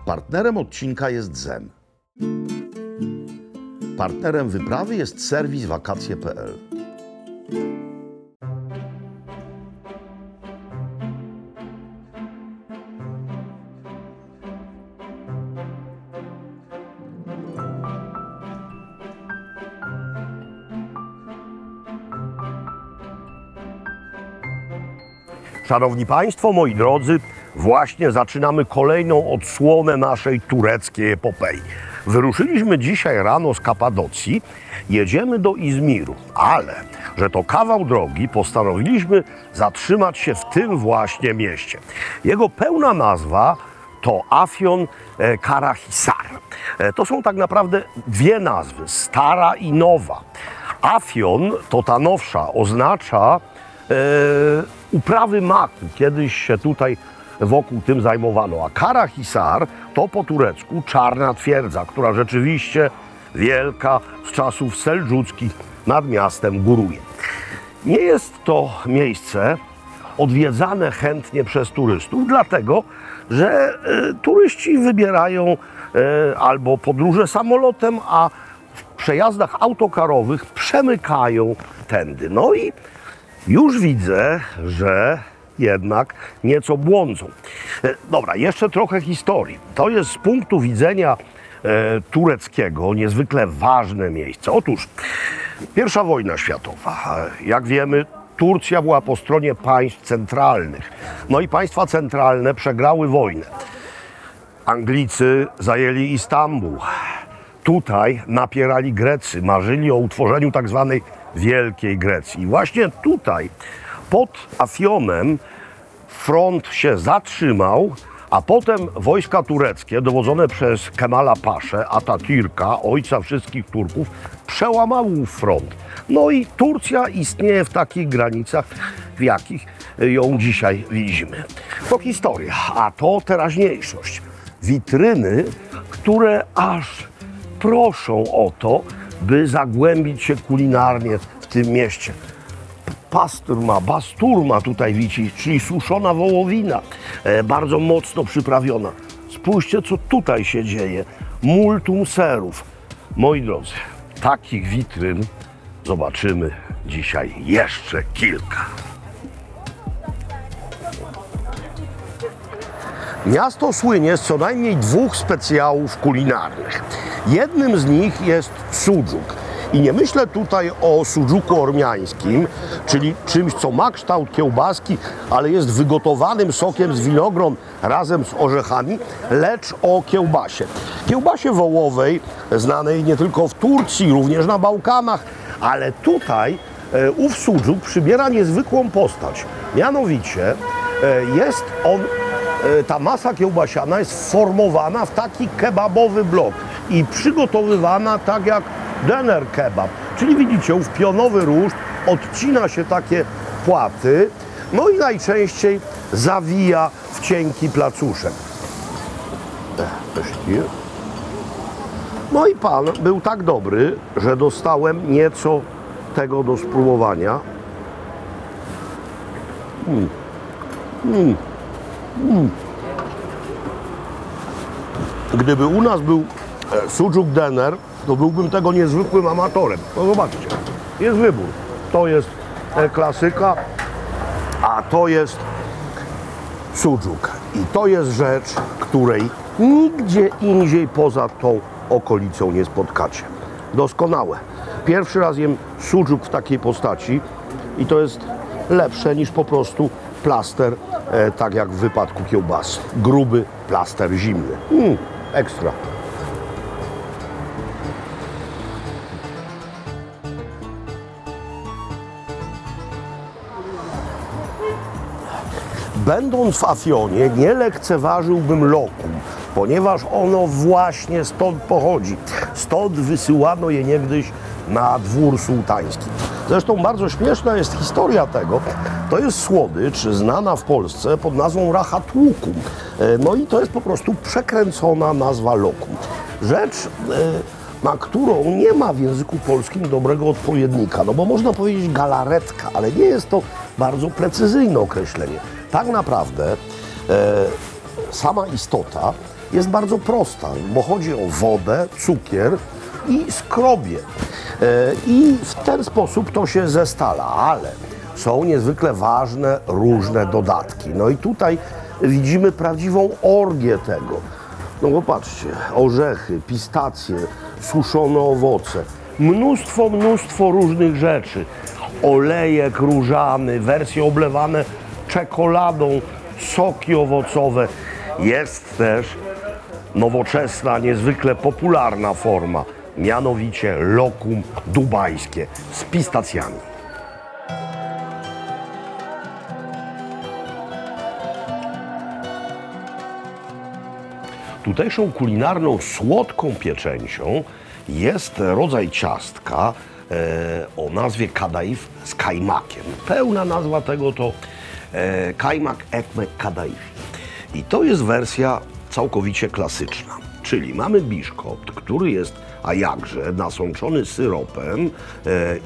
Partnerem odcinka jest ZEM. Partnerem wyprawy jest serwis wakacje.pl. Szanowni Państwo, moi drodzy, właśnie zaczynamy kolejną odsłonę naszej tureckiej epopei. Wyruszyliśmy dzisiaj rano z Kapadocji, jedziemy do Izmiru, ale że to kawał drogi, postanowiliśmy zatrzymać się w tym właśnie mieście. Jego pełna nazwa to Afyon Karahisar. To są tak naprawdę dwie nazwy, stara i nowa. Afyon, to ta nowsza, oznacza uprawy maku. Kiedyś się tutaj wokół tym zajmowano. A Karahisar to po turecku czarna twierdza, która rzeczywiście wielka z czasów seldżuckich nad miastem góruje. Nie jest to miejsce odwiedzane chętnie przez turystów, dlatego że turyści wybierają albo podróże samolotem, a w przejazdach autokarowych przemykają tędy. No i już widzę, że jednak nieco błądzą. Dobra, jeszcze trochę historii. To jest z punktu widzenia tureckiego niezwykle ważne miejsce. Otóż I wojna światowa. Jak wiemy, Turcja była po stronie państw centralnych. No i państwa centralne przegrały wojnę. Anglicy zajęli Istanbul. Tutaj napierali Grecy, marzyli o utworzeniu tak zwanej Wielkiej Grecji. I właśnie tutaj, pod Afionem, front się zatrzymał, a potem wojska tureckie, dowodzone przez Kemala Paszę, Atatürka, ojca wszystkich Turków, przełamały front. No i Turcja istnieje w takich granicach, w jakich ją dzisiaj widzimy. To historia, a to teraźniejszość. Witryny, które aż proszą o to, by zagłębić się kulinarnie w tym mieście. Basturma tutaj widzicie, czyli suszona wołowina, bardzo mocno przyprawiona. Spójrzcie, co tutaj się dzieje. Multum serów. Moi drodzy, takich witryn zobaczymy dzisiaj jeszcze kilka. Miasto słynie z co najmniej dwóch specjałów kulinarnych. Jednym z nich jest sudżuk. I nie myślę tutaj o sudżuku ormiańskim, czyli czymś, co ma kształt kiełbaski, ale jest wygotowanym sokiem z winogron razem z orzechami, lecz o kiełbasie. Kiełbasie wołowej, znanej nie tylko w Turcji, również na Bałkanach, ale tutaj ów sudżuk przybiera niezwykłą postać. Mianowicie jest on, ta masa kiełbasiana jest formowana w taki kebabowy blok i przygotowywana tak jak dener kebab. Czyli widzicie, ów pionowy ruszt, odcina się takie płaty, no i najczęściej zawija w cienki placuszek. No i pan był tak dobry, że dostałem nieco tego do spróbowania. Gdyby u nas był sudżuk dener, to byłbym tego niezwykłym amatorem. No zobaczcie, jest wybór. To jest klasyka, a to jest sudżuk. I to jest rzecz, której nigdzie indziej poza tą okolicą nie spotkacie. Doskonałe. Pierwszy raz jem sudżuk w takiej postaci i to jest lepsze niż po prostu plaster, tak jak w wypadku kiełbasy. Gruby plaster zimny. Ekstra. Będąc w Afionie, nie lekceważyłbym lokum, ponieważ ono właśnie stąd pochodzi. Stąd wysyłano je niegdyś na dwór sułtański. Zresztą bardzo śmieszna jest historia tego. To jest słodycz znana w Polsce pod nazwą rahat łukum. No i to jest po prostu przekręcona nazwa lokum. Rzecz, na którą nie ma w języku polskim dobrego odpowiednika. No bo można powiedzieć galaretka, ale nie jest to bardzo precyzyjne określenie. Tak naprawdę sama istota jest bardzo prosta, bo chodzi o wodę, cukier i skrobię. I w ten sposób to się zestala, ale są niezwykle ważne różne dodatki. No i tutaj widzimy prawdziwą orgię tego. No popatrzcie, orzechy, pistacje, suszone owoce, mnóstwo różnych rzeczy. Olejek różany, wersje oblewane czekoladą, soki owocowe. Jest też nowoczesna, niezwykle popularna forma, mianowicie lokum dubajskie z pistacjami. Tutejszą kulinarną słodką pieczęcią jest rodzaj ciastka o nazwie kadaif z kajmakiem. Pełna nazwa tego to kajmak ekmek kadaifi. I to jest wersja całkowicie klasyczna. Czyli mamy biszkopt, który jest, a jakże, nasączony syropem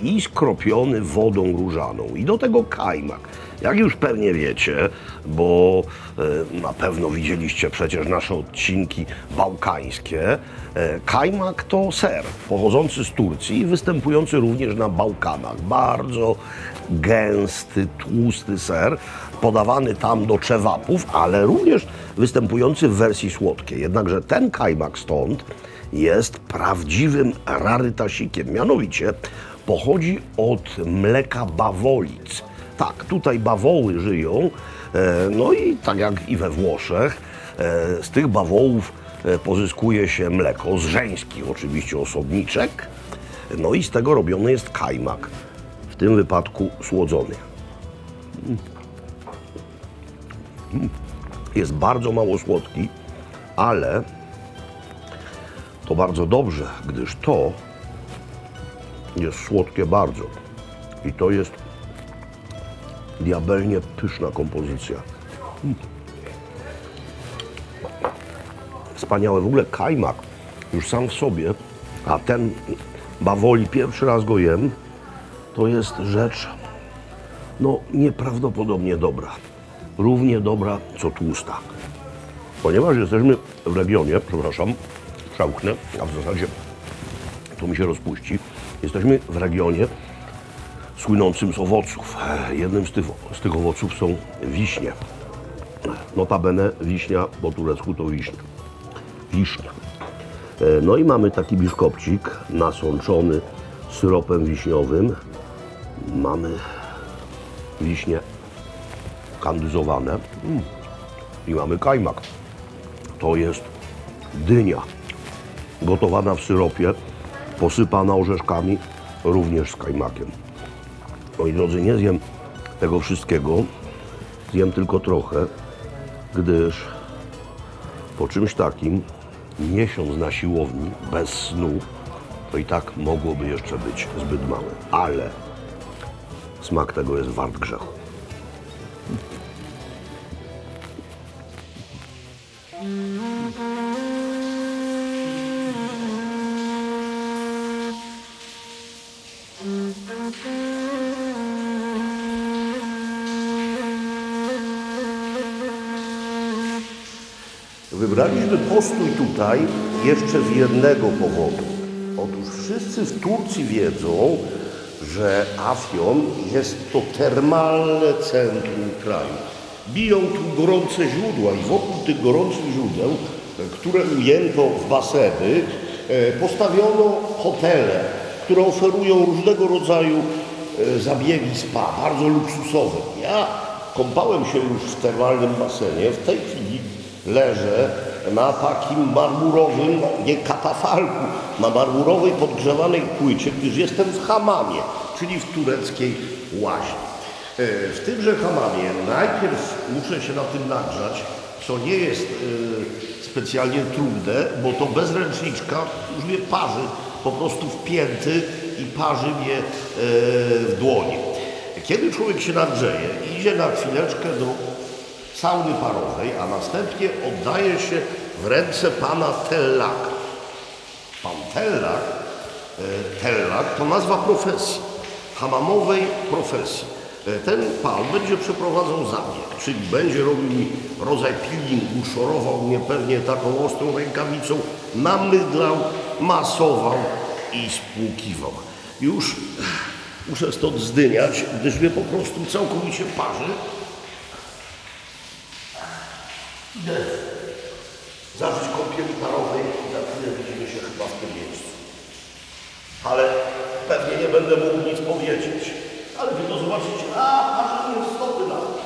i skropiony wodą różaną. I do tego kajmak. Jak już pewnie wiecie, bo na pewno widzieliście przecież nasze odcinki bałkańskie, kajmak to ser pochodzący z Turcji i występujący również na Bałkanach. Bardzo gęsty, tłusty ser, podawany tam do czewapów, ale również występujący w wersji słodkiej. Jednakże ten kajmak stąd jest prawdziwym rarytasikiem. Mianowicie pochodzi od mleka bawolic. Tak, tutaj bawoły żyją, no i tak jak i we Włoszech, z tych bawołów pozyskuje się mleko, z żeńskich oczywiście osobniczek, no i z tego robiony jest kajmak, w tym wypadku słodzony. Jest bardzo mało słodki, ale to bardzo dobrze, gdyż to jest słodkie bardzo i to jest diabelnie pyszna kompozycja. Wspaniałe. W ogóle kajmak już sam w sobie, a ten bawoli pierwszy raz go jem, to jest rzecz no nieprawdopodobnie dobra. Równie dobra co tłusta. Ponieważ jesteśmy w regionie, przepraszam, przełknę, a w zasadzie to mi się rozpuści. Jesteśmy w regionie słynącym z owoców. Jednym z tych owoców są wiśnie. Notabene wiśnia po turecku to wiśnia. Wiśnia. No i mamy taki biszkopcik nasączony syropem wiśniowym. Mamy wiśnie kandyzowane i mamy kajmak. To jest dynia gotowana w syropie, posypana orzeszkami, również z kajmakiem. Moi drodzy, nie zjem tego wszystkiego, zjem tylko trochę, gdyż po czymś takim, miesiąc na siłowni, bez snu, to i tak mogłoby jeszcze być zbyt małe. Ale smak tego jest wart grzechu. Wybraliśmy postój tutaj jeszcze z jednego powodu. Otóż wszyscy w Turcji wiedzą, że Afjon jest to termalne centrum kraju. Biją tu gorące źródła i wokół tych gorących źródeł, które ujęto w baseny, postawiono hotele, które oferują różnego rodzaju zabiegi spa, bardzo luksusowe. Ja kąpałem się już w termalnym basenie, w tej chwili leżę na takim marmurowym, nie katafalku, na marmurowej podgrzewanej płycie, gdyż jestem w hammamie, czyli w tureckiej łaźni. W tymże hammamie najpierw muszę się na tym nagrzać, co nie jest specjalnie trudne, bo to bez ręczniczka już mnie parzy, po prostu wpięty i parzy mnie w dłoni. Kiedy człowiek się nagrzeje, idzie na chwileczkę do sauny parowej, a następnie oddaje się w ręce pana tellaka. Pan tellak to nazwa profesji, hammamowej profesji. Ten pan będzie przeprowadzał zabieg, czyli będzie robił mi rodzaj peelingu, szorował mnie pewnie taką ostrą rękawicą, namydlał, masował i spłukiwał. Już muszę stąd zdyniać, gdyż mnie po prostu całkowicie parzy. Idę zażyć kąpieli parowej i za chwilę widzimy się chyba w tym miejscu. Ale pewnie nie będę mógł nic powiedzieć. Ale wy to zobaczycie, aż nie stopy na to.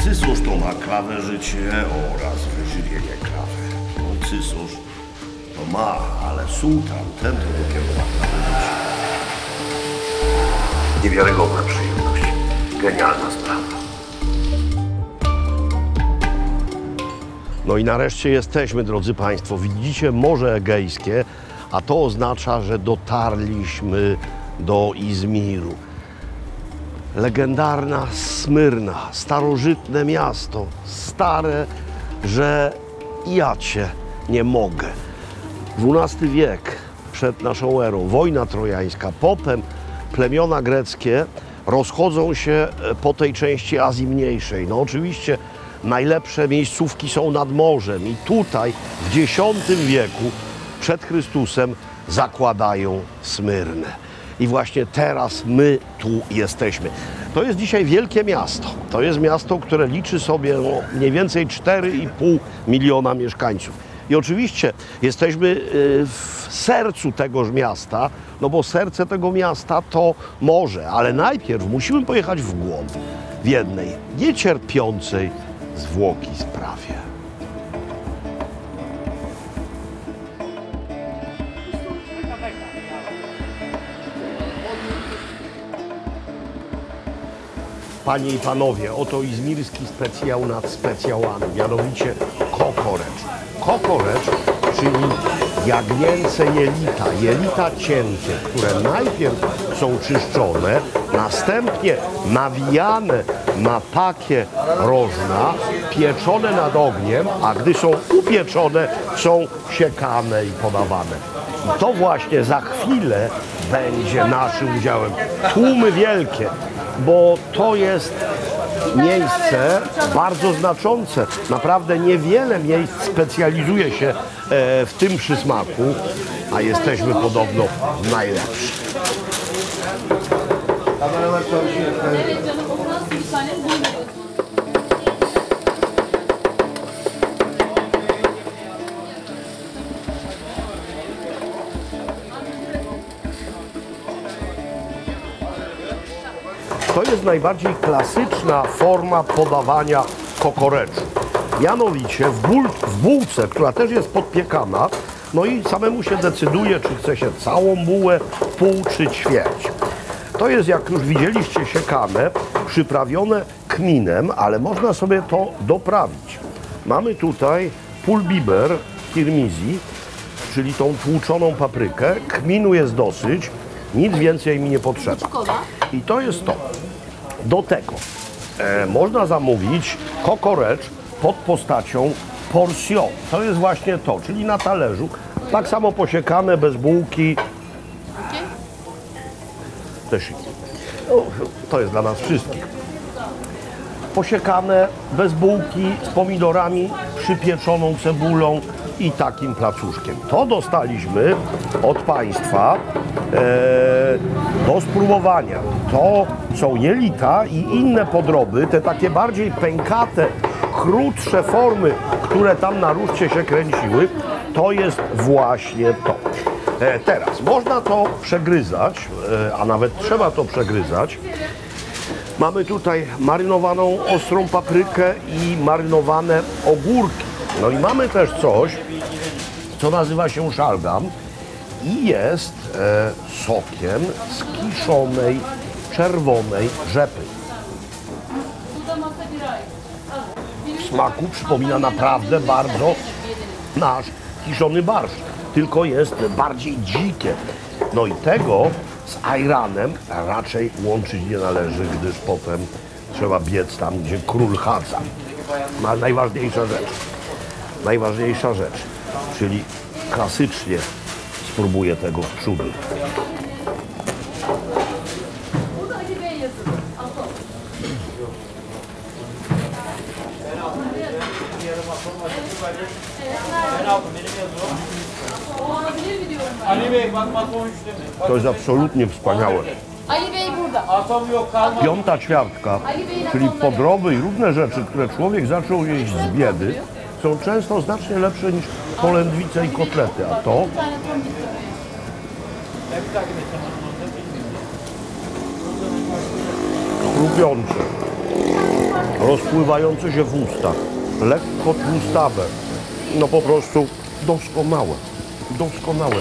Cysarz to ma klawerzycie oraz wyżywienie klawer. No, cysarz to ma, ale sułtan, ten to dopiero ma klawerzycie. Niewiarygodna przyjemność. Genialna sprawa. No i nareszcie jesteśmy, drodzy Państwo. Widzicie Morze Egejskie, a to oznacza, że dotarliśmy do Izmiru. Legendarna Smyrna, starożytne miasto, stare, że ja cię nie mogę. XII wiek przed naszą erą, wojna trojańska, potem plemiona greckie rozchodzą się po tej części Azji Mniejszej. No oczywiście najlepsze miejscówki są nad morzem i tutaj w X wieku przed Chrystusem zakładają Smyrnę. I właśnie teraz my tu jesteśmy. To jest dzisiaj wielkie miasto. To jest miasto, które liczy sobie mniej więcej 4,5 miliona mieszkańców. I oczywiście jesteśmy w sercu tegoż miasta, no bo serce tego miasta to morze. Ale najpierw musimy pojechać w głąb, w jednej niecierpiącej zwłoki sprawie. Panie i panowie, oto izmirski specjał nad specjałami, mianowicie kokorecz. Kokorecz, czyli jagnięce jelita, jelita cienkie, które najpierw są czyszczone, następnie nawijane na takie rożna, pieczone nad ogniem, a gdy są upieczone, są siekane i podawane. I to właśnie za chwilę będzie naszym udziałem. Tłumy wielkie, bo to jest miejsce bardzo znaczące. Naprawdę niewiele miejsc specjalizuje się w tym przysmaku, a jesteśmy podobno najlepsi. To jest najbardziej klasyczna forma podawania kokoreczu. Mianowicie w bułce, która też jest podpiekana, no i samemu się decyduje, czy chce się całą bułę, pół czy ćwierć. To jest, jak już widzieliście, siekane, przyprawione kminem, ale można sobie to doprawić. Mamy tutaj pulbiber kirmizi, czyli tą tłuczoną paprykę. Kminu jest dosyć, nic więcej mi nie potrzeba. I to jest to. Do tego można zamówić kokorecz pod postacią portion. To jest właśnie to, czyli na talerzu. Tak samo posiekane, bez bułki. Też to jest dla nas wszystkich. Posiekane, bez bułki, z pomidorami, przypieczoną cebulą i takim placuszkiem. To dostaliśmy od Państwa do spróbowania. To są jelita i inne podroby, te takie bardziej pękate, krótsze formy, które tam na ruszcie się kręciły. To jest właśnie to. Teraz można to przegryzać, a nawet trzeba to przegryzać. Mamy tutaj marynowaną ostrą paprykę i marynowane ogórki. No i mamy też coś, co nazywa się szalgam i jest sokiem z kiszonej, czerwonej rzepy. W smaku przypomina naprawdę bardzo nasz kiszony barszcz, tylko jest bardziej dzikie. No i tego z ajranem raczej łączyć nie należy, gdyż potem trzeba biec tam, gdzie król chadza. Ma najważniejsza rzecz, czyli klasycznie spróbuję tego z przodu. Ali Bey bak masa 13'te mi? To jest absolutnie wspaniałe. Ali Bey burada. Atom yok kalmadı. Piąta ćwiartka, czyli podroby i różne rzeczy, które człowiek zaczął jeść z biedy, są często znacznie lepsze niż polędwice i kotlety, a to Bir tane ton gitti oraya. Hep takip edeceğim onu da bilmiyorum. chrupiące, rozpływające się w ustach, lekko tłustawe, no po prostu doskonałe, doskonałe.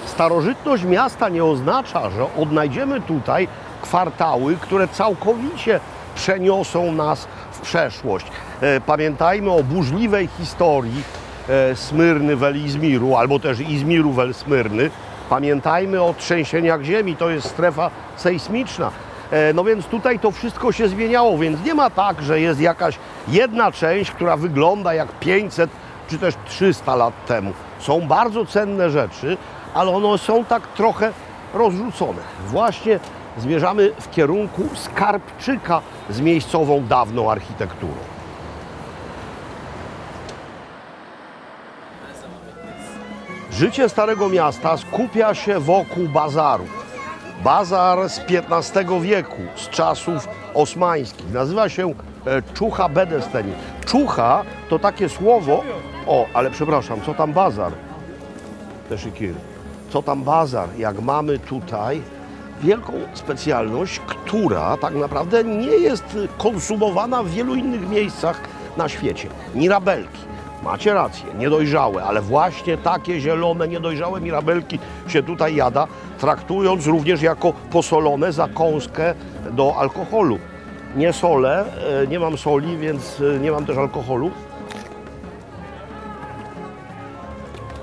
Starożytność miasta nie oznacza, że odnajdziemy tutaj kwartały, które całkowicie przeniosą nas w przeszłość. Pamiętajmy o burzliwej historii Smyrny wel Izmiru, albo też Izmiru wel Smyrny. Pamiętajmy o trzęsieniach ziemi, to jest strefa sejsmiczna. No więc tutaj to wszystko się zmieniało, więc nie ma tak, że jest jakaś jedna część, która wygląda jak 500 czy też 300 lat temu. Są bardzo cenne rzeczy, ale one są tak trochę rozrzucone. Właśnie zmierzamy w kierunku skarbczyka z miejscową dawną architekturą. Życie Starego Miasta skupia się wokół bazaru. Bazar z XV wieku, z czasów osmańskich. Nazywa się Czucha Bedesteni. Czucha to takie słowo... O, ale przepraszam, co tam bazar? Teszykir. Co tam bazar? Jak mamy tutaj wielką specjalność, która tak naprawdę nie jest konsumowana w wielu innych miejscach na świecie. Mirabelki. Macie rację, niedojrzałe, ale właśnie takie zielone, niedojrzałe mirabelki się tutaj jada, traktując również jako posolone zakąskę do alkoholu. Nie solę, nie mam soli, więc nie mam też alkoholu.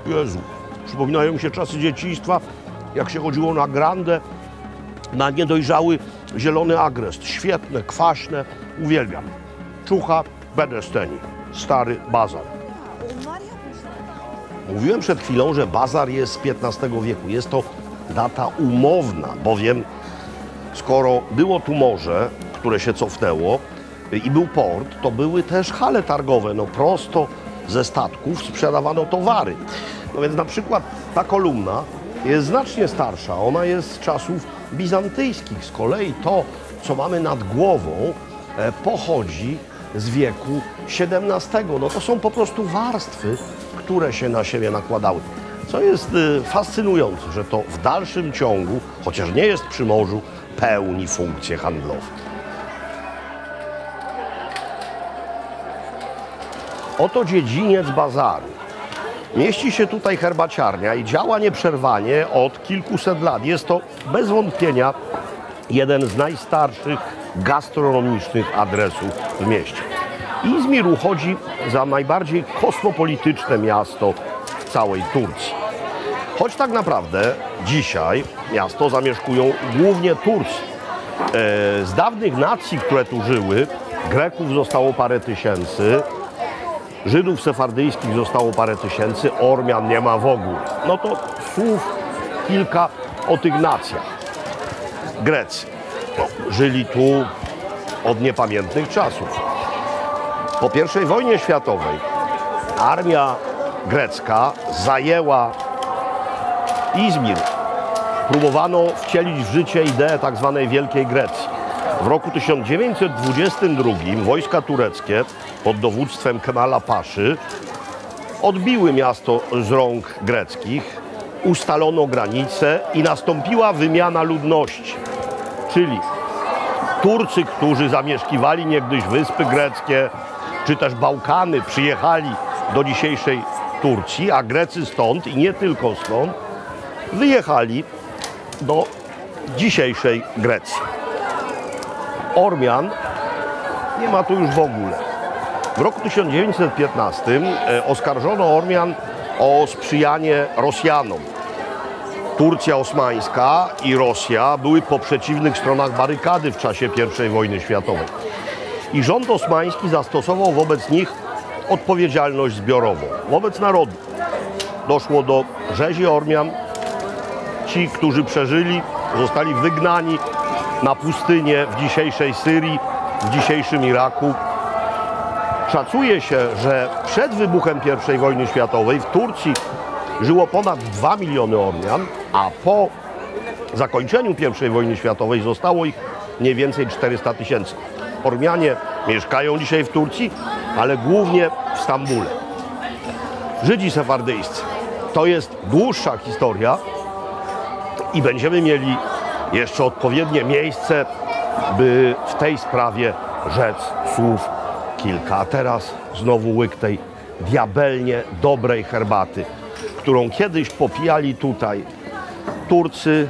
Jezu, przypominają mi się czasy dzieciństwa, jak się chodziło na grandę, na niedojrzały zielony agrest. Świetne, kwaśne, uwielbiam. Czucha Bedesteni, stary bazar. Mówiłem przed chwilą, że bazar jest z XV wieku. Jest to data umowna, bowiem skoro było tu morze, które się cofnęło i był port, to były też hale targowe. No prosto ze statków sprzedawano towary. No więc na przykład ta kolumna jest znacznie starsza. Ona jest z czasów bizantyjskich. Z kolei to, co mamy nad głową, pochodzi z wieku XVII. No to są po prostu warstwy, które się na siebie nakładały. Co jest fascynujące, że to w dalszym ciągu, chociaż nie jest przy morzu, pełni funkcje handlowe. Oto dziedziniec bazaru. Mieści się tutaj herbaciarnia i działa nieprzerwanie od kilkuset lat. Jest to bez wątpienia jeden z najstarszych gastronomicznych adresów w mieście. Izmir uchodzi za najbardziej kosmopolityczne miasto w całej Turcji. Choć tak naprawdę dzisiaj miasto zamieszkują głównie Turcy. Z dawnych nacji, które tu żyły, Greków zostało parę tysięcy, Żydów sefardyjskich zostało parę tysięcy, Ormian nie ma w ogóle. No to słów kilka o tych nacjach. Grecy żyli tu od niepamiętnych czasów. Po I wojnie światowej armia grecka zajęła Izmir. Próbowano wcielić w życie ideę tak zwanej Wielkiej Grecji. W roku 1922 wojska tureckie pod dowództwem Kemala Paszy odbiły miasto z rąk greckich, ustalono granice i nastąpiła wymiana ludności. Czyli Turcy, którzy zamieszkiwali niegdyś Wyspy Greckie, czy też Bałkany, przyjechali do dzisiejszej Turcji, a Grecy stąd i nie tylko stąd, wyjechali do dzisiejszej Grecji. Ormian nie ma tu już w ogóle. W roku 1915 oskarżono Ormian o sprzyjanie Rosjanom. Turcja osmańska i Rosja były po przeciwnych stronach barykady w czasie I wojny światowej. I rząd osmański zastosował wobec nich odpowiedzialność zbiorową, wobec narodu. Doszło do rzezi Ormian. Ci, którzy przeżyli, zostali wygnani na pustynię w dzisiejszej Syrii, w dzisiejszym Iraku. Szacuje się, że przed wybuchem I wojny światowej w Turcji żyło ponad 2 miliony Ormian, a po zakończeniu I wojny światowej zostało ich mniej więcej 400 000. Ormianie mieszkają dzisiaj w Turcji, ale głównie w Stambule. Żydzi sefardyjscy to jest dłuższa historia i będziemy mieli jeszcze odpowiednie miejsce, by w tej sprawie rzec słów kilka. A teraz znowu łyk tej diabelnie dobrej herbaty, którą kiedyś popijali tutaj Turcy,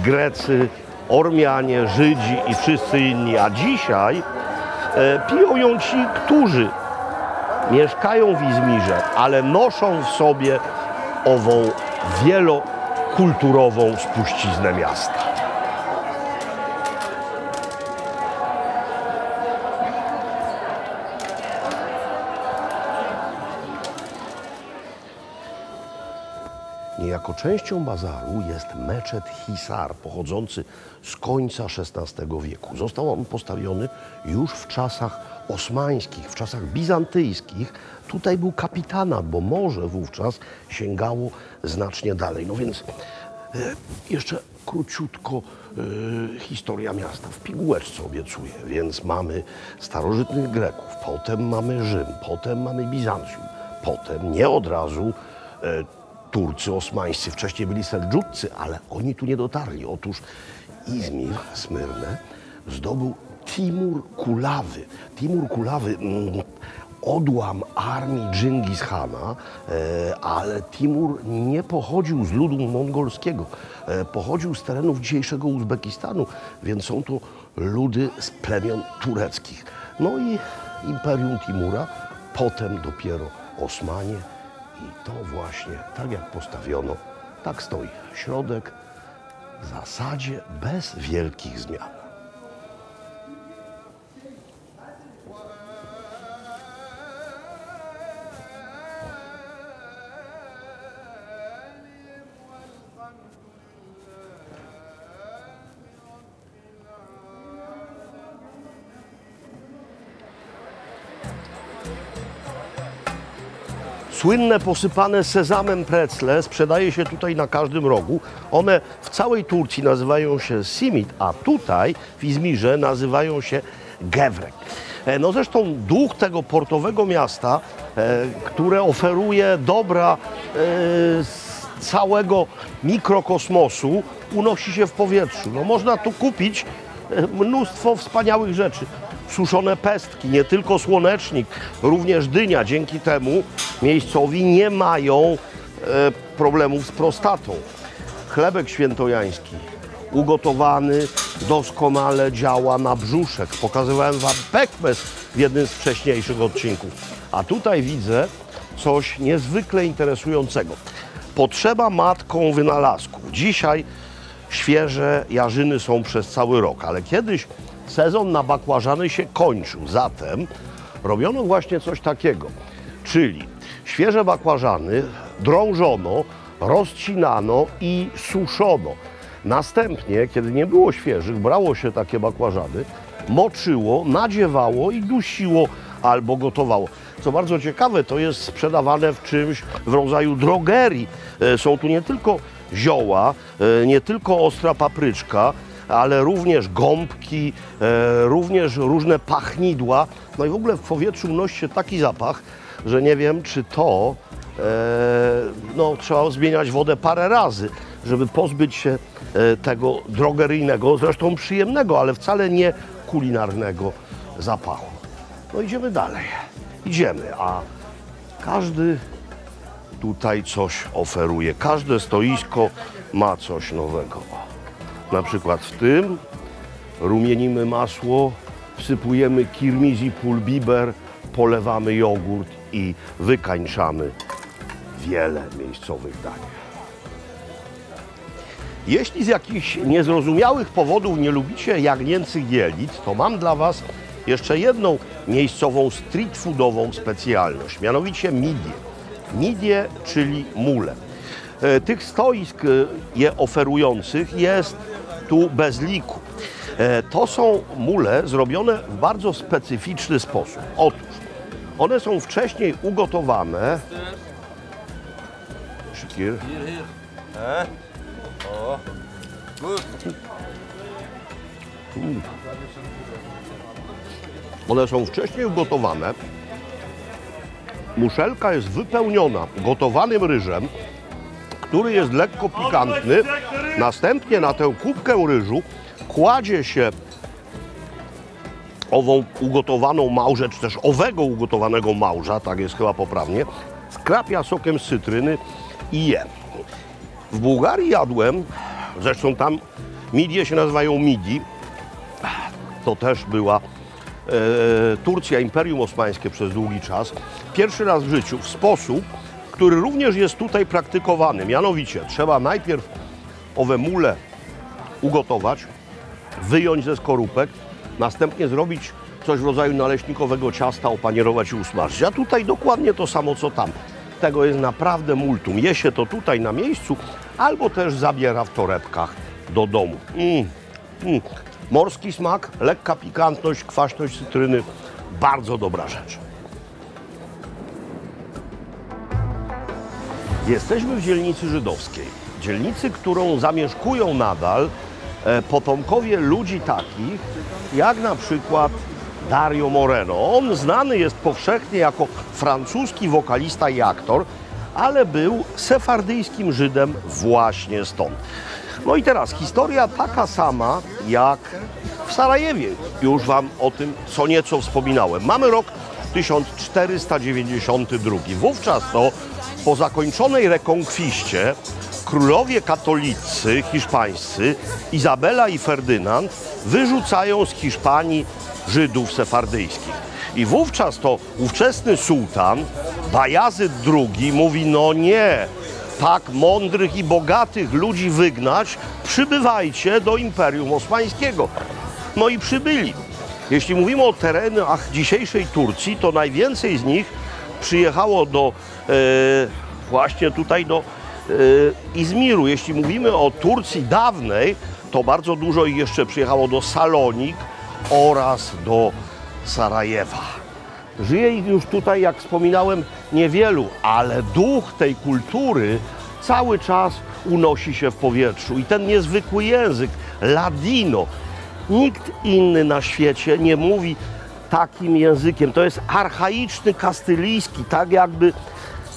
Grecy, Ormianie, Żydzi i wszyscy inni, a dzisiaj piją ją ci, którzy mieszkają w Izmirze, ale noszą w sobie ową wielokulturową spuściznę miasta. Niejako częścią bazaru jest meczet Hisar, pochodzący z końca XVI wieku. Został on postawiony już w czasach osmańskich, w czasach bizantyjskich. Tutaj był kapitanat, bo morze wówczas sięgało znacznie dalej. No więc jeszcze króciutko historia miasta. W pigułeczce obiecuję. Więc mamy starożytnych Greków, potem mamy Rzym, potem mamy Bizancjum, potem nie od razu Turcy osmańscy. Wcześniej byli Seldżuccy, ale oni tu nie dotarli. Otóż Izmir, Smyrnę, zdobył Timur Kulawy. Timur Kulawy, odłam armii Dżingis Hana, ale Timur nie pochodził z ludu mongolskiego. Pochodził z terenów dzisiejszego Uzbekistanu, więc są to ludy z plemion tureckich. No i Imperium Timura, potem dopiero Osmanie. I to właśnie, tak jak postawiono, tak stoi. Środek w zasadzie bez wielkich zmian. Słynne posypane sezamem precle sprzedaje się tutaj na każdym rogu. One w całej Turcji nazywają się simit, a tutaj w Izmirze nazywają się gevrek. No zresztą duch tego portowego miasta, które oferuje dobra z całego mikrokosmosu, unosi się w powietrzu. No, można tu kupić mnóstwo wspaniałych rzeczy. Suszone pestki, nie tylko słonecznik, również dynia. Dzięki temu miejscowi nie mają problemów z prostatą. Chlebek świętojański, ugotowany, doskonale działa na brzuszek. Pokazywałem wam pekmez w jednym z wcześniejszych odcinków. A tutaj widzę coś niezwykle interesującego. Potrzeba matką wynalazku. Dzisiaj świeże jarzyny są przez cały rok, ale kiedyś sezon na bakłażany się kończył. Zatem robiono właśnie coś takiego, czyli świeże bakłażany drążono, rozcinano i suszono. Następnie, kiedy nie było świeżych, brało się takie bakłażany, moczyło, nadziewało i dusiło albo gotowało. Co bardzo ciekawe, to jest sprzedawane w czymś w rodzaju drogerii. Są tu nie tylko zioła, nie tylko ostra papryczka, ale również gąbki, również różne pachnidła. No i w ogóle w powietrzu unosi się taki zapach, że nie wiem, czy to no, trzeba zmieniać wodę parę razy, żeby pozbyć się tego drogeryjnego, zresztą przyjemnego, ale wcale nie kulinarnego zapachu. No idziemy dalej. Idziemy, a każdy tutaj coś oferuje. Każde stoisko ma coś nowego. Na przykład w tym rumienimy masło, wsypujemy kirmizi pulbiber, polewamy jogurt i wykańczamy wiele miejscowych dań. Jeśli z jakichś niezrozumiałych powodów nie lubicie jagnięcych jelic, to mam dla Was jeszcze jedną miejscową street foodową specjalność, mianowicie midie. Midie, czyli mule. Tych stoisk je oferujących jest tu bez liku. To są mule zrobione w bardzo specyficzny sposób. Otóż one są wcześniej ugotowane. Szykir. One są wcześniej ugotowane. Muszelka jest wypełniona gotowanym ryżem, który jest lekko pikantny. Następnie na tę kubkę ryżu kładzie się ową ugotowaną małżę, czy też owego ugotowanego małża, tak jest chyba poprawnie, skrapia sokiem z cytryny i je. W Bułgarii jadłem, zresztą tam midie się nazywają midi, to też była Turcja, Imperium Osmańskie przez długi czas, pierwszy raz w życiu w sposób, który również jest tutaj praktykowany. Mianowicie trzeba najpierw owe mule ugotować, wyjąć ze skorupek, następnie zrobić coś w rodzaju naleśnikowego ciasta, opanierować i usmażyć. A tutaj dokładnie to samo co tam. Tego jest naprawdę multum. Je się to tutaj na miejscu, albo też zabiera w torebkach do domu. Morski smak, lekka pikantność, kwaśność cytryny. Bardzo dobra rzecz. Jesteśmy w dzielnicy żydowskiej. Dzielnicy, którą zamieszkują nadal potomkowie ludzi takich, jak na przykład Dario Moreno. On znany jest powszechnie jako francuski wokalista i aktor, ale był sefardyjskim Żydem właśnie stąd. No i teraz historia taka sama jak w Sarajewie. Już Wam o tym co nieco wspominałem. Mamy rok 1492. Wówczas to po zakończonej rekonkwiście królowie katolicy hiszpańscy Izabela i Ferdynand wyrzucają z Hiszpanii Żydów sefardyjskich. I wówczas to ówczesny sułtan Bajazyt II mówi: no nie, tak mądrych i bogatych ludzi wygnać, przybywajcie do Imperium Osmańskiego. No i przybyli. Jeśli mówimy o terenach dzisiejszej Turcji, to najwięcej z nich przyjechało do właśnie tutaj do Izmiru. Jeśli mówimy o Turcji dawnej, to bardzo dużo ich jeszcze przyjechało do Salonik oraz do Sarajewa. Żyje ich już tutaj, jak wspominałem, niewielu, ale duch tej kultury cały czas unosi się w powietrzu. I ten niezwykły język, ladino, nikt inny na świecie nie mówi takim językiem. To jest archaiczny kastylijski, tak jakby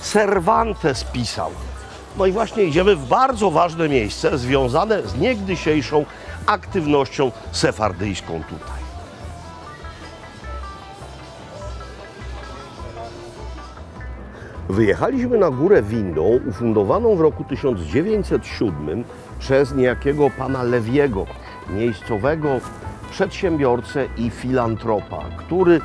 Cervantes pisał. No i właśnie idziemy w bardzo ważne miejsce związane z niegdysiejszą aktywnością sefardyjską tutaj. Wyjechaliśmy na górę windą ufundowaną w roku 1907 przez niejakiego pana Lewiego, miejscowego przedsiębiorcę i filantropa, który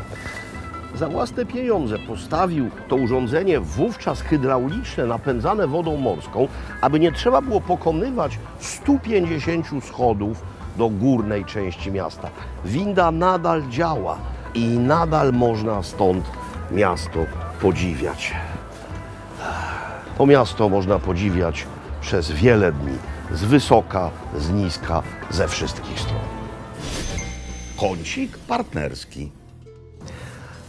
za własne pieniądze postawił to urządzenie wówczas hydrauliczne, napędzane wodą morską, aby nie trzeba było pokonywać 150 schodów do górnej części miasta. Winda nadal działa i nadal można stąd miasto podziwiać. To miasto można podziwiać przez wiele dni, z wysoka, z niska, ze wszystkich stron. Kącik partnerski.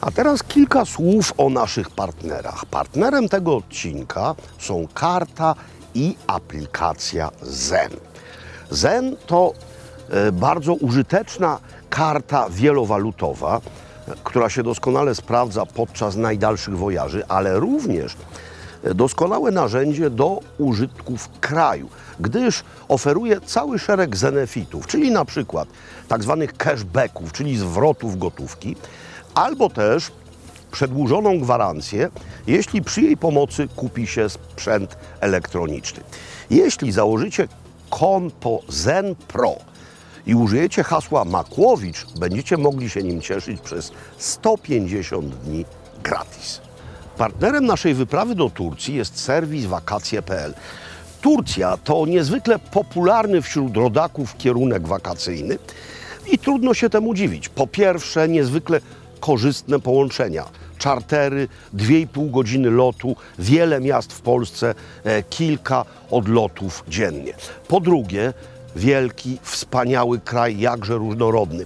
A teraz kilka słów o naszych partnerach. Partnerem tego odcinka są karta i aplikacja Zen. Zen to bardzo użyteczna karta wielowalutowa, która się doskonale sprawdza podczas najdalszych wojaży, ale również doskonałe narzędzie do użytku w kraju, gdyż oferuje cały szereg benefitów, czyli na przykład tak zwanych cashbacków, czyli zwrotów gotówki, albo też przedłużoną gwarancję, jeśli przy jej pomocy kupi się sprzęt elektroniczny. Jeśli założycie konto Zen Pro i użyjecie hasła Makłowicz, będziecie mogli się nim cieszyć przez 150 dni gratis. Partnerem naszej wyprawy do Turcji jest serwis wakacje.pl. Turcja to niezwykle popularny wśród rodaków kierunek wakacyjny i trudno się temu dziwić. Po pierwsze, niezwykle korzystne połączenia. Czartery, 2,5 godziny lotu, wiele miast w Polsce, kilka odlotów dziennie. Po drugie, wielki, wspaniały kraj, jakże różnorodny.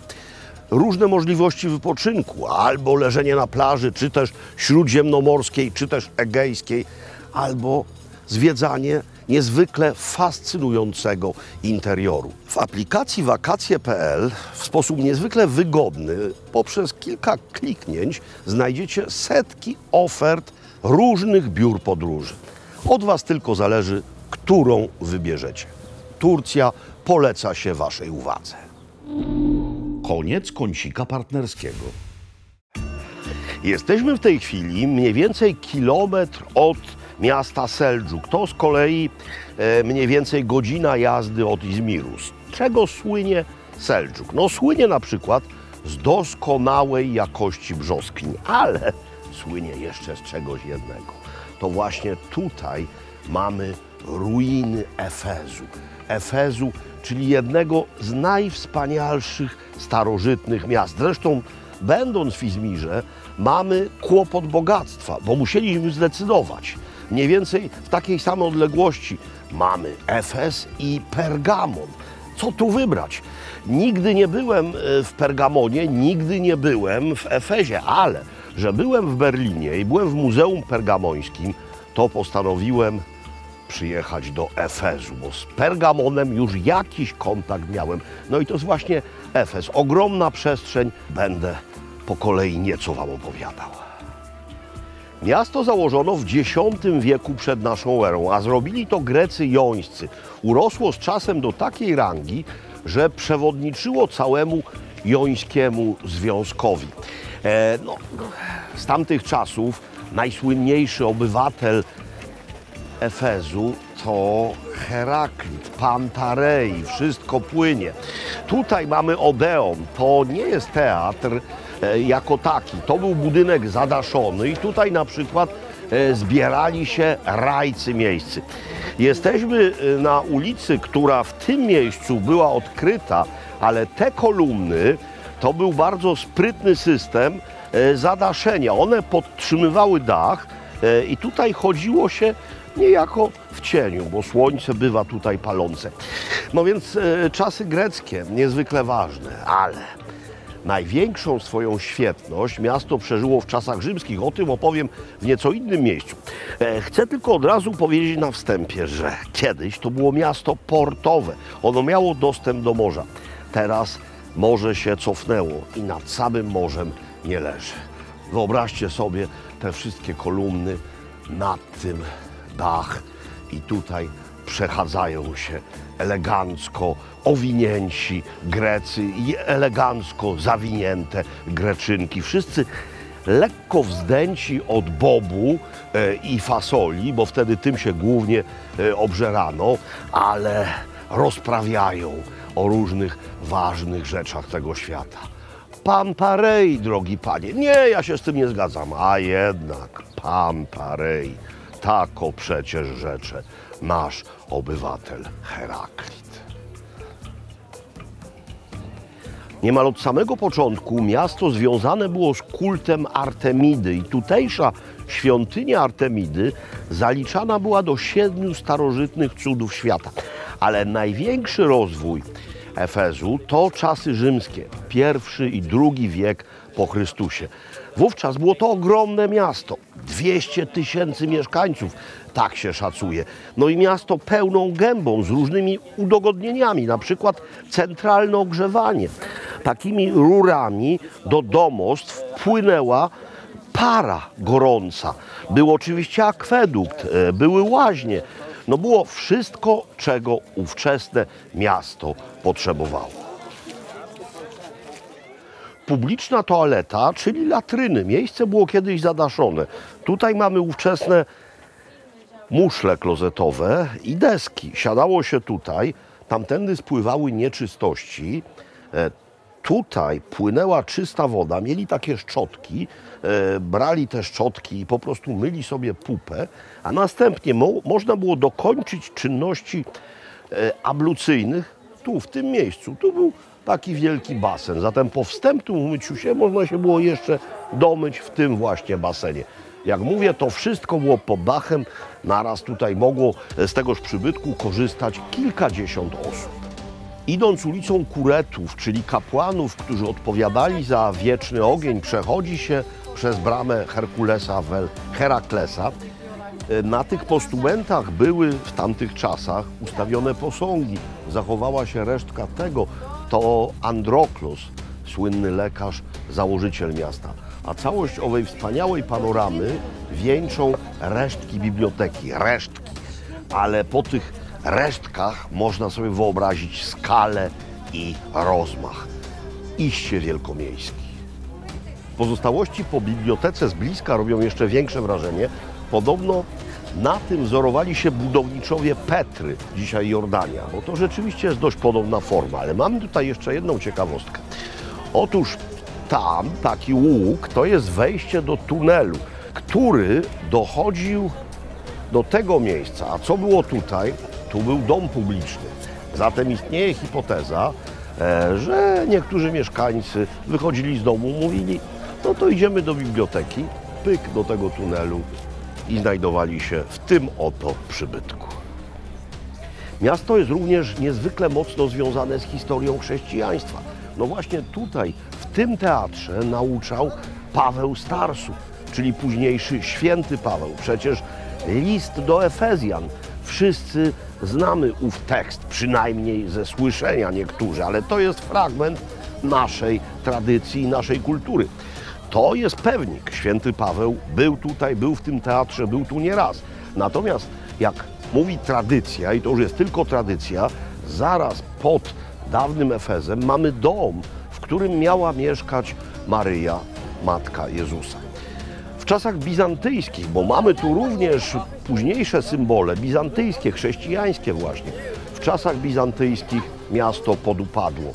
Różne możliwości wypoczynku, albo leżenie na plaży, czy też śródziemnomorskiej, czy też egejskiej, albo zwiedzanie niezwykle fascynującego interioru. W aplikacji wakacje.pl w sposób niezwykle wygodny, poprzez kilka kliknięć, znajdziecie setki ofert różnych biur podróży. Od Was tylko zależy, którą wybierzecie. Turcja poleca się Waszej uwadze. Koniec kącika partnerskiego. Jesteśmy w tej chwili mniej więcej kilometr od miasta Seldżuk. To z kolei mniej więcej godzina jazdy od Izmiru. Z czego słynie Seldżuk? No słynie na przykład z doskonałej jakości brzoskwiń, ale słynie jeszcze z czegoś jednego. To właśnie tutaj mamy ruiny Efezu. Efezu, czyli jednego z najwspanialszych starożytnych miast. Zresztą, będąc w Izmirze, mamy kłopot bogactwa, bo musieliśmy zdecydować. Mniej więcej w takiej samej odległości mamy Efes i Pergamon. Co tu wybrać? Nigdy nie byłem w Pergamonie, nigdy nie byłem w Efezie, ale że byłem w Berlinie i byłem w Muzeum Pergamońskim, to postanowiłem przyjechać do Efezu, bo z Pergamonem już jakiś kontakt miałem. No i to jest właśnie Efes. Ogromna przestrzeń. Będę po kolei nieco Wam opowiadał. Miasto założono w X wieku przed naszą erą, a zrobili to Grecy jońscy. Urosło z czasem do takiej rangi, że przewodniczyło całemu jońskiemu związkowi. Z tamtych czasów najsłynniejszy obywatel Efezu to Heraklit, Pantarei, wszystko płynie. Tutaj mamy Odeon, to nie jest teatr jako taki, to był budynek zadaszony i tutaj na przykład zbierali się rajcy miejscy. Jesteśmy na ulicy, która w tym miejscu była odkryta, ale te kolumny to był bardzo sprytny system zadaszenia. One podtrzymywały dach i tutaj chodziło się niejako w cieniu, bo słońce bywa tutaj palące. No więc czasy greckie niezwykle ważne, ale największą swoją świetność miasto przeżyło w czasach rzymskich. O tym opowiem w nieco innym miejscu. Chcę tylko od razu powiedzieć na wstępie, że kiedyś to było miasto portowe. Ono miało dostęp do morza. Teraz morze się cofnęło i nad samym morzem nie leży. Wyobraźcie sobie te wszystkie kolumny, nad tym dach i tutaj przechadzają się elegancko owinięci Grecy i elegancko zawinięte Greczynki. Wszyscy lekko wzdęci od bobu i fasoli, bo wtedy tym się głównie obżerano, ale rozprawiają o różnych ważnych rzeczach tego świata. Pantarei, drogi panie. Nie, ja się z tym nie zgadzam. A jednak Pantarei. Tako przecież rzecze nasz obywatel Heraklit. Niemal od samego początku miasto związane było z kultem Artemidy i tutejsza świątynia Artemidy zaliczana była do 7 starożytnych cudów świata. Ale największy rozwój Efezu to czasy rzymskie, I i II wiek po Chrystusie. Wówczas było to ogromne miasto, 200 000 mieszkańców, tak się szacuje. No i miasto pełną gębą, z różnymi udogodnieniami, na przykład centralne ogrzewanie. Takimi rurami do domostw płynęła para gorąca. Był oczywiście akwedukt, były łaźnie. No było wszystko, czego ówczesne miasto potrzebowało. Publiczna toaleta, czyli latryny. Miejsce było kiedyś zadaszone. Tutaj mamy ówczesne muszle klozetowe i deski. Siadało się tutaj, tamtędy spływały nieczystości. tutaj płynęła czysta woda, mieli takie szczotki, brali te szczotki i po prostu myli sobie pupę, a następnie można było dokończyć czynności ablucyjnych tu, w tym miejscu. Tu był taki wielki basen, zatem po wstępnym umyciu się można się było jeszcze domyć w tym właśnie basenie. Jak mówię, to wszystko było pod dachem, naraz tutaj mogło z tegoż przybytku korzystać kilkadziesiąt osób. Idąc ulicą Kuretów, czyli kapłanów, którzy odpowiadali za wieczny ogień, przechodzi się przez bramę Herkulesa Heraklesa. Na tych postumentach były w tamtych czasach ustawione posągi. Zachowała się resztka tego, to Androklos, słynny lekarz, założyciel miasta. A całość owej wspaniałej panoramy wieńczą resztki biblioteki, resztki. Ale po tych resztkach można sobie wyobrazić skalę i rozmach. Iście wielkomiejski. Pozostałości po bibliotece z bliska robią jeszcze większe wrażenie. Podobno na tym wzorowali się budowniczowie Petry, dzisiaj Jordania, bo to rzeczywiście jest dość podobna forma. Ale mamy tutaj jeszcze jedną ciekawostkę. Otóż tam taki łuk to jest wejście do tunelu, który dochodził do tego miejsca. A co było tutaj? Tu był dom publiczny. Zatem istnieje hipoteza, że niektórzy mieszkańcy wychodzili z domu, mówili, no to idziemy do biblioteki, pyk do tego tunelu i znajdowali się w tym oto przybytku. Miasto jest również niezwykle mocno związane z historią chrześcijaństwa. No właśnie tutaj, w tym teatrze nauczał Paweł z Tarsu, czyli późniejszy święty Paweł. Przecież list do Efezjan. Wszyscy znamy ów tekst, przynajmniej ze słyszenia niektórzy, ale to jest fragment naszej tradycji, naszej kultury. To jest pewnik. Święty Paweł był tutaj, był w tym teatrze, był tu nieraz. Natomiast jak mówi tradycja, i to już jest tylko tradycja, zaraz pod dawnym Efezem mamy dom, w którym miała mieszkać Maryja, Matka Jezusa. W czasach bizantyjskich, bo mamy tu również późniejsze symbole, bizantyjskie, chrześcijańskie właśnie. W czasach bizantyjskich miasto podupadło.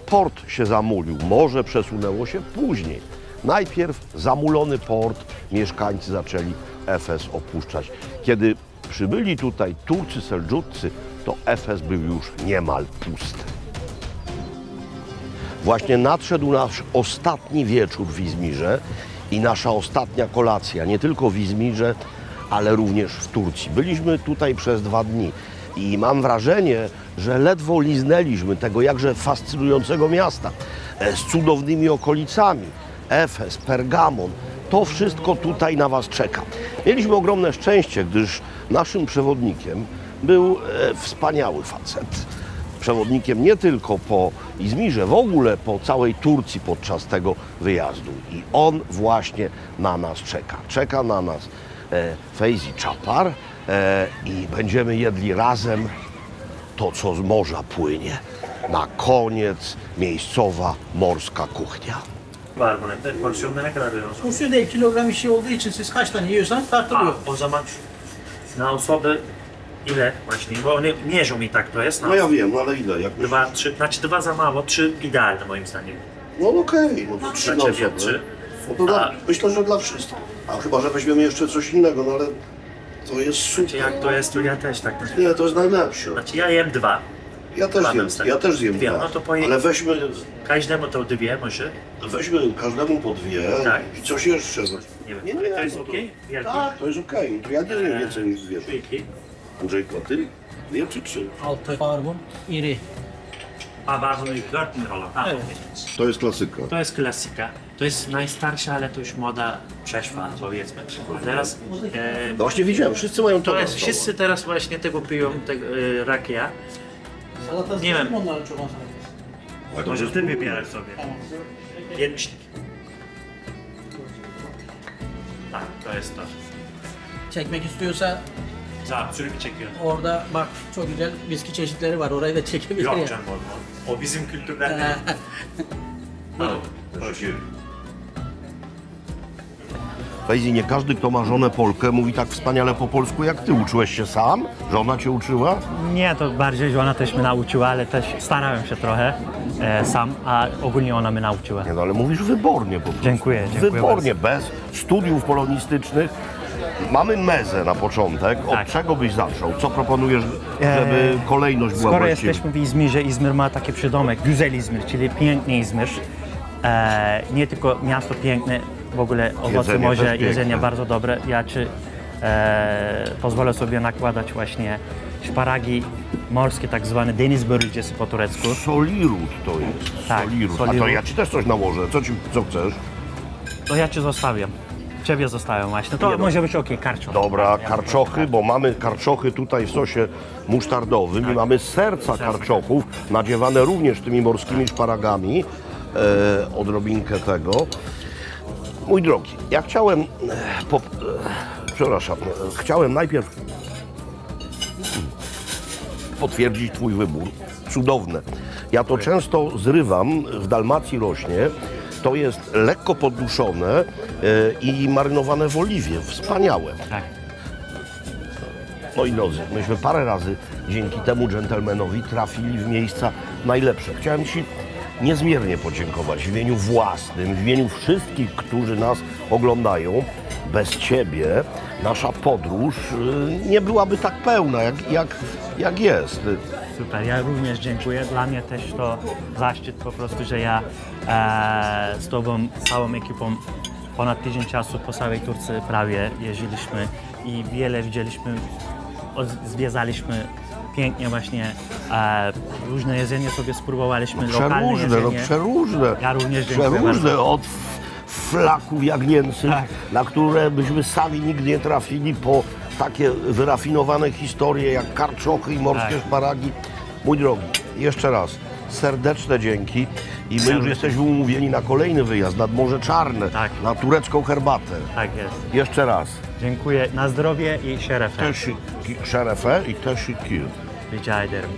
Port się zamulił, morze przesunęło się później. Najpierw zamulony port, mieszkańcy zaczęli Efes opuszczać. Kiedy przybyli tutaj Turcy, Seldżudcy, to Efes był już niemal pusty. Właśnie nadszedł nasz ostatni wieczór w Izmirze i nasza ostatnia kolacja, nie tylko w Izmirze, ale również w Turcji. Byliśmy tutaj przez 2 dni i mam wrażenie, że ledwo liznęliśmy tego jakże fascynującego miasta z cudownymi okolicami. Efes, Pergamon, to wszystko tutaj na Was czeka. Mieliśmy ogromne szczęście, gdyż naszym przewodnikiem był wspaniały facet. Przewodnikiem nie tylko po Izmirze, w ogóle po całej Turcji podczas tego wyjazdu. I on właśnie na nas czeka. Czeka na nas Feyzi Çapar i będziemy jedli razem to, co z morza płynie. Na koniec miejscowa morska kuchnia. Var bunun. Porsiyonda ne kadar veriyorsunuz? Porsiyonda 2 kilogram bir şey olduğu için siz kaç tane yiyorsanız tartılıyor. O zaman na osoby ile właśnie? Bo one mierzą mi tak to jest. No ja wiem, ale ile? Jak 2, 3, znaczy 2 za mało, 3 idealne moim zdaniem. No okej, no to 3 na Dla ciebie osobę. 3. No to myślę, że dla wszystkich. A chyba, że weźmiemy jeszcze coś innego, no ale to jest super. Czy jak to jest, to ja też tak. Nie, to jest najlepsze. Znaczy ja jem 2. Ja też zjem Dwie, 2. no to Ale weźmy Każdemu to 2 może. każdemu po 2 Tak. i coś jeszcze. Nie wiem, Nie, to jest okej? Wielki? Tak, to jest okej. To ja nie wiem więcej niż 2. Wielki. Andrzejko, a ty? 2 czy 3? Altı karbon, iri. A bardzo mi 4 rola. A, Evet. To jest klasyka. to jest klasyka. To jest najstarsza, ale to już moda przeszła, powiedzmy. A teraz No właśnie widziałem, wszyscy mają to. to jest, wszyscy teraz właśnie tego piją, tego, rakia. Salatası Nie wiem. mı onların çoban salatası? Może ty wybierasz sobie. Tamam. Jedno Tak, to jest to. Çekmek istiyorsa Za, sürümü çekiyor. orada bak çok güzel viski çeşitleri var. Orayı da çekebilir Yok ya. canım o bizim kültürden değil. Feyzi, nie każdy, kto ma żonę Polkę, mówi tak wspaniale po polsku jak ty. Uczyłeś się sam? Żona cię uczyła? Nie, to bardziej żona też mnie nauczyła, ale też starałem się trochę. sam, a ogólnie ona mnie nauczyła. Nie, no ale mówisz wybornie po prostu. Dziękuję Wybornie, bez studiów polonistycznych. Mamy mezę na początek. Od Tak. czego byś zaczął? Co proponujesz, żeby kolejność była Skoro właściwa? jesteśmy w Izmirze, Izmir ma taki przydomek, Güzel Izmir, czyli piękny Izmir. Nie tylko miasto piękne, w ogóle owoce Jedzenie morza, też piękne. jedzenie bardzo dobre. Ja pozwolę sobie nakładać właśnie szparagi morskie, tak zwane deniz börülcesi po turecku. Solirut to jest. Tak, Solirut. A to solirut. ja ci też coś nałożę. Co chcesz? To ja cię zostawiam. Ciebie zostawiam właśnie. To Nie, no. może być okej, karczą. Dobra, karczochy, bo mamy karczochy tutaj w sosie musztardowym i mamy serca karczochów nadziewane również tymi morskimi szparagami. Odrobinkę tego. Mój drogi, ja chciałem... przepraszam, chciałem najpierw potwierdzić twój wybór. Cudowne. Ja to często zrywam, w Dalmacji rośnie. To jest lekko podduszone i marynowane w oliwie. Wspaniałe. Tak. Moi drodzy, myśmy parę razy dzięki temu dżentelmenowi trafili w miejsca najlepsze. Chciałem Ci niezmiernie podziękować w imieniu własnym, w imieniu wszystkich, którzy nas oglądają. Bez Ciebie nasza podróż nie byłaby tak pełna, jak jest. Super, ja również dziękuję. Dla mnie też to zaszczyt po prostu, że ja z Tobą, całą ekipą ponad tydzień czasu po całej Turcji prawie jeździliśmy i wiele widzieliśmy, zwiedzaliśmy pięknie właśnie, różne jedzenie sobie spróbowaliśmy, lokalne jedzenie. Przeróżne. Ja również dziękuję Przeróżne, bardzo. od flaków jagnięcych, Tak. na które byśmy sami nigdy nie trafili, po takie wyrafinowane historie jak karczochy i morskie Tak. szparagi. Mój drogi, jeszcze raz serdeczne dzięki i my już jesteśmy umówieni na kolejny wyjazd nad Morze Czarne, Tak. na turecką herbatę. Tak jest. Jeszcze raz. Dziękuję. Na zdrowie i şerefe. Teşekkür, şerefe i teşekkür. Rica ederim.